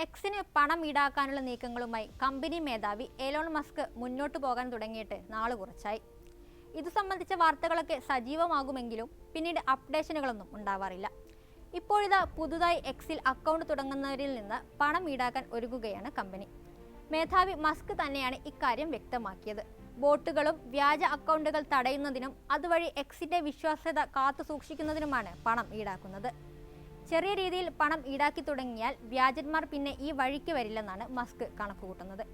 എക്സിന് പണം ഈടാക്കാനുള്ള നീക്കങ്ങളുമായി കമ്പനി മേധാവി എലോൺ മസ്ക് മുന്നോട്ടു പോകാൻ തുടങ്ങിയിട്ട് നാള് കുറച്ചായി. ഇതു സംബന്ധിച്ച വാർത്തകളൊക്കെ സജീവമാകുമെങ്കിലും പിന്നീട് അപ്ഡേഷനുകളൊന്നും ഉണ്ടാവാറില്ല. ഇപ്പോഴിതാ പുതുതായി എക്സിൽ അക്കൗണ്ട് തുടങ്ങുന്നവരിൽ നിന്ന് പണം ഈടാക്കാൻ ഒരുങ്ങുകയാണ് കമ്പനി. മേധാവി മസ്ക് തന്നെയാണ് ഇക്കാര്യം വ്യക്തമാക്കിയത്. ബോട്ടുകളും വ്യാജ അക്കൗണ്ടുകൾ തടയുന്നതിനും അതുവഴി എക്സിന്റെ വിശ്വാസ്യത കാത്തു സൂക്ഷിക്കുന്നതിനുമാണ് പണം ഈടാക്കുന്നത്. ചെറിയ രീതിയിൽ പണം ഈടാക്കി തുടങ്ങിയാൽ വ്യാജന്മാർ പിന്നെ ഈ വഴിക്ക് വരില്ലെന്നാണ് മസ്ക് കണക്കുകൂട്ടുന്നത്.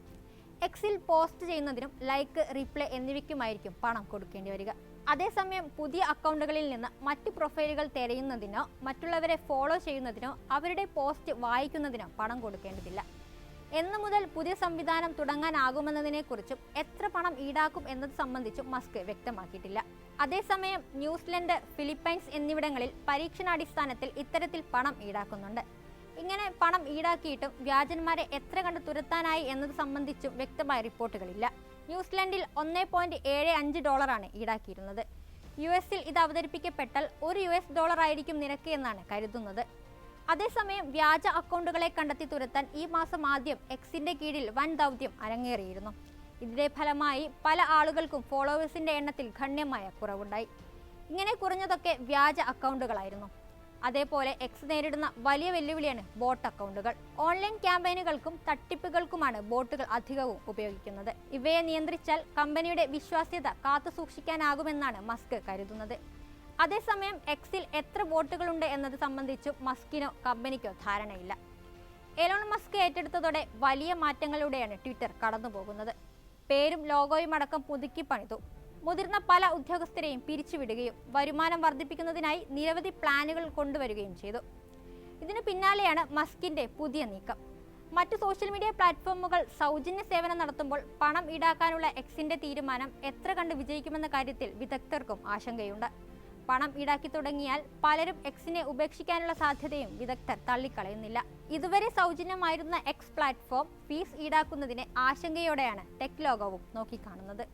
എക്സിൽ പോസ്റ്റ് ചെയ്യുന്നതിനും ലൈക്ക്, റിപ്ലൈ എന്നിവയ്ക്കുമായിരിക്കും പണം കൊടുക്കേണ്ടി വരിക. അതേസമയം പുതിയ അക്കൗണ്ടുകളിൽ നിന്ന് മറ്റ് പ്രൊഫൈലുകൾ തിരയുന്നതിനോ മറ്റുള്ളവരെ ഫോളോ ചെയ്യുന്നതിനോ അവരുടെ പോസ്റ്റ് വായിക്കുന്നതിനോ പണം കൊടുക്കേണ്ടതില്ല. എന്നു മുതൽ പുതിയ സംവിധാനം തുടങ്ങാനാകുമെന്നതിനെക്കുറിച്ചും എത്ര പണം ഈടാക്കും എന്നത് സംബന്ധിച്ചും മസ്ക് വ്യക്തമാക്കിയിട്ടില്ല. അതേസമയം ന്യൂസിലൻഡ്, ഫിലിപ്പൈൻസ് എന്നിവിടങ്ങളിൽ പരീക്ഷണാടിസ്ഥാനത്തിൽ ഇത്തരത്തിൽ പണം ഈടാക്കുന്നുണ്ട്. ഇങ്ങനെ പണം ഈടാക്കിയിട്ടും വ്യാജന്മാരെ എത്ര കണ്ട് തുരത്താനായി എന്നത് സംബന്ധിച്ചും വ്യക്തമായ റിപ്പോർട്ടുകളില്ല. ന്യൂസിലൻഡിൽ $1.75 ഈടാക്കിയിരുന്നത്. US-ൽ ഇത് അവതരിപ്പിക്കപ്പെട്ടാൽ $1 ആയിരിക്കും നിരക്ക് എന്നാണ് കരുതുന്നത്. അതേസമയം വ്യാജ അക്കൗണ്ടുകളെ കണ്ടെത്തി തുരത്താൻ ഈ മാസം ആദ്യം എക്സിന്റെ കീഴിൽ വൻ ദൗത്യം അരങ്ങേറിയിരുന്നു. ഇതിന്റെ ഫലമായി പല ആളുകൾക്കും ഫോളോവേഴ്സിന്റെ എണ്ണത്തിൽ ഗണ്യമായ കുറവുണ്ടായി. ഇങ്ങനെ കുറഞ്ഞതൊക്കെ വ്യാജ അക്കൗണ്ടുകളായിരുന്നു. അതേപോലെ എക്സ് നേരിടുന്ന വലിയ വെല്ലുവിളിയാണ് ബോട്ട് അക്കൗണ്ടുകൾ. ഓൺലൈൻ ക്യാമ്പയിനുകൾക്കും തട്ടിപ്പുകൾക്കുമാണ് ബോട്ടുകൾ അധികവും ഉപയോഗിക്കുന്നത്. ഇവയെ നിയന്ത്രിച്ചാൽ കമ്പനിയുടെ വിശ്വാസ്യത കാത്തു സൂക്ഷിക്കാനാകുമെന്നാണ് മസ്ക് കരുതുന്നത്. അതേസമയം എക്സിൽ എത്ര ബോട്ടുകളുണ്ട് എന്നത് സംബന്ധിച്ചും മസ്കിനോ കമ്പനിക്കോ ധാരണയില്ല. എലോൺ മസ്ക് ഏറ്റെടുത്തതോടെ വലിയ മാറ്റങ്ങളിലൂടെയാണ് ട്വിറ്റർ കടന്നുപോകുന്നത്. പേരും ലോഗോയും അടക്കം പുതുക്കി പണിതു. മുതിർന്ന പല ഉദ്യോഗസ്ഥരെയും പിരിച്ചുവിടുകയും വരുമാനം വർദ്ധിപ്പിക്കുന്നതിനായി നിരവധി പ്ലാനുകൾ കൊണ്ടുവരികയും ചെയ്തു. ഇതിനു പിന്നാലെയാണ് മസ്കിന്റെ പുതിയ നീക്കം. മറ്റു സോഷ്യൽ മീഡിയ പ്ലാറ്റ്ഫോമുകൾ സൗജന്യ സേവനം നടത്തുമ്പോൾ പണം ഈടാക്കാനുള്ള എക്സിന്റെ തീരുമാനം എത്ര കണ്ട് വിജയിക്കുമെന്ന കാര്യത്തിൽ വിദഗ്ധർക്കും ആശങ്കയുണ്ട്. പണം ഈടാക്കി തുടങ്ങിയാൽ പലരും എക്സിനെ ഉപേക്ഷിക്കാനുള്ള സാധ്യതയും വിദഗ്ധർ തള്ളിക്കളയുന്നില്ല. ഇതുവരെ സൗജന്യമായിരുന്ന എക്സ് പ്ലാറ്റ്ഫോം ഫീസ് ഈടാക്കുന്നതിനെ ആശങ്കയോടെയാണ് ടെക് ലോകവും നോക്കിക്കാണുന്നത്.